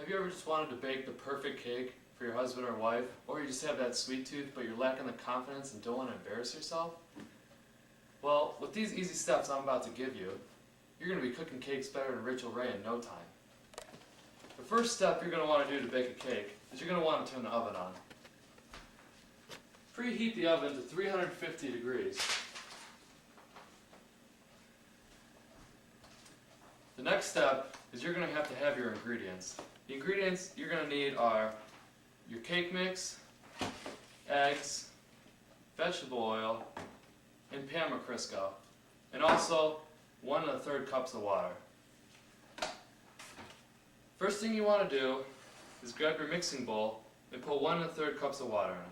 Have you ever just wanted to bake the perfect cake for your husband or wife? Or you just have that sweet tooth but you're lacking the confidence and don't want to embarrass yourself? Well, with these easy steps I'm about to give you, you're going to be cooking cakes better than Rachel Ray in no time. The first step you're going to want to do to bake a cake is you're going to want to turn the oven on. Preheat the oven to 350 degrees. The next step is you're going to have your ingredients. The ingredients you're going to need are your cake mix, eggs, vegetable oil, and Pan Crisco, and also 1 1/3 cups of water. First thing you want to do is grab your mixing bowl and put 1 1/3 cups of water in it.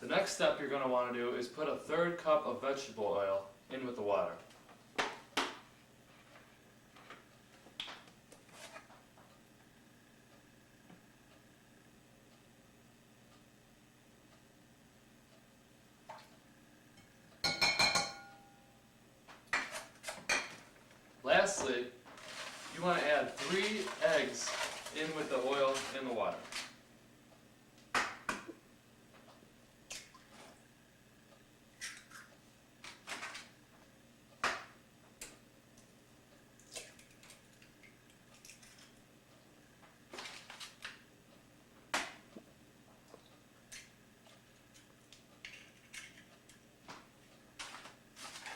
The next step you're going to want to do is put 1/3 cup of vegetable oil in with the water. Lastly, you want to add 3 eggs in with the oil and the water.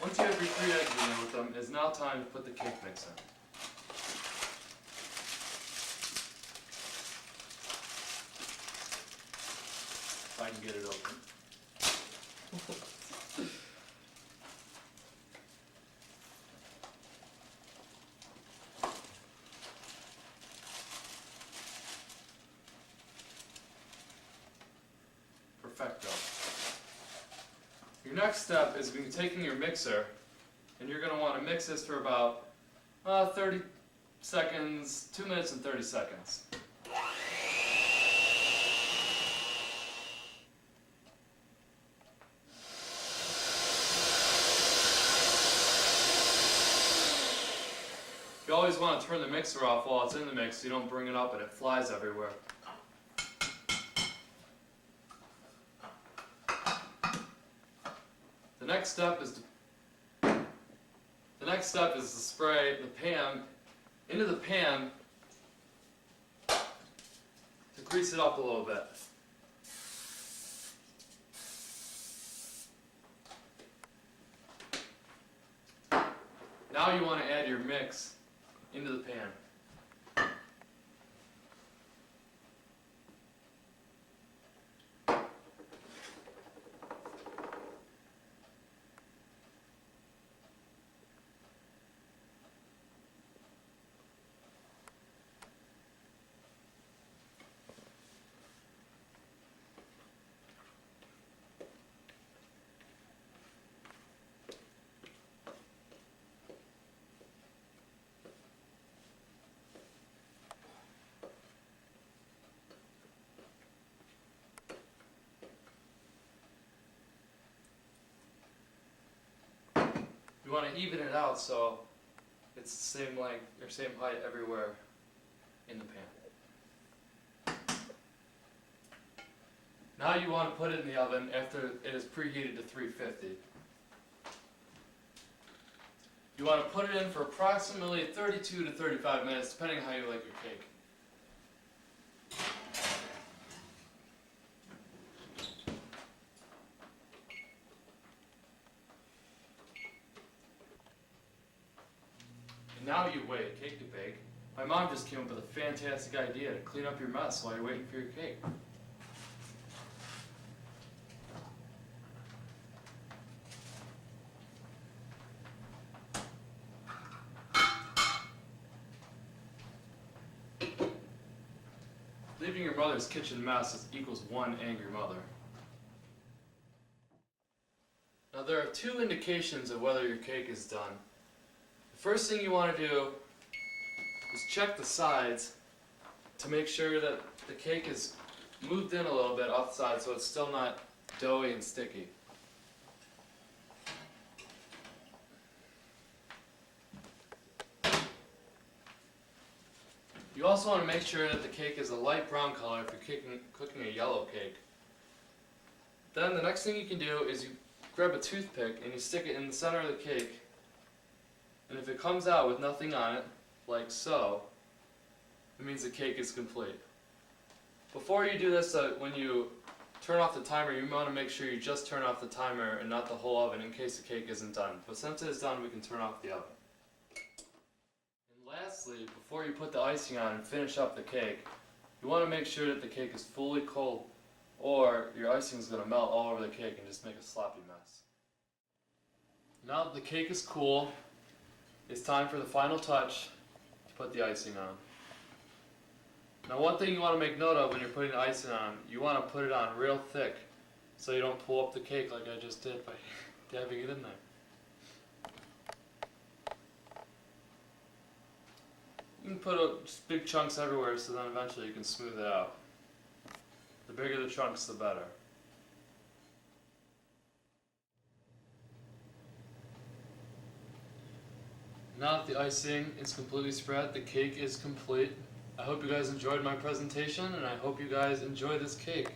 Once you have your 3 eggs in there with them, it's now time to put the cake mix in. If I can get it open. Perfecto. Your next step is going to be taking your mixer, and you're going to want to mix this for about 30 seconds, 2 minutes and 30 seconds. You always want to turn the mixer off while it's in the mix so you don't bring it up and it flies everywhere. The next step is to spray the pan into the pan to grease it up a little bit. Now you want to add your mix into the pan. You want to even it out so it's the same length or same height everywhere in the pan. Now you want to put it in the oven after it is preheated to 350. You want to put it in for approximately 32 to 35 minutes, depending on how you like your cake. And now you wait, cake to bake. My mom just came up with a fantastic idea to clean up your mess while you're waiting for your cake. Leaving your mother's kitchen mess equals 1 angry mother. Now there are 2 indications of whether your cake is done. The first thing you want to do is check the sides to make sure that the cake is moved in a little bit off the side so it's still not doughy and sticky. You also want to make sure that the cake is a light brown color if you're cooking a yellow cake. Then the next thing you can do is you grab a toothpick and you stick it in the center of the cake. And if it comes out with nothing on it, like so, it means the cake is complete. Before you do this, when you turn off the timer, you want to make sure you just turn off the timer and not the whole oven in case the cake isn't done. But since it is done, we can turn off the oven. And lastly, before you put the icing on and finish up the cake, you want to make sure that the cake is fully cold, or your icing is going to melt all over the cake and just make a sloppy mess. Now that the cake is cool, it's time for the final touch to put the icing on. Now one thing you want to make note of when you're putting the icing on, you want to put it on real thick so you don't pull up the cake like I just did by dabbing it in there. You can put just big chunks everywhere so then eventually you can smooth it out. The bigger the chunks, the better. Now that the icing is completely spread, the cake is complete. I hope you guys enjoyed my presentation, and I hope you guys enjoy this cake.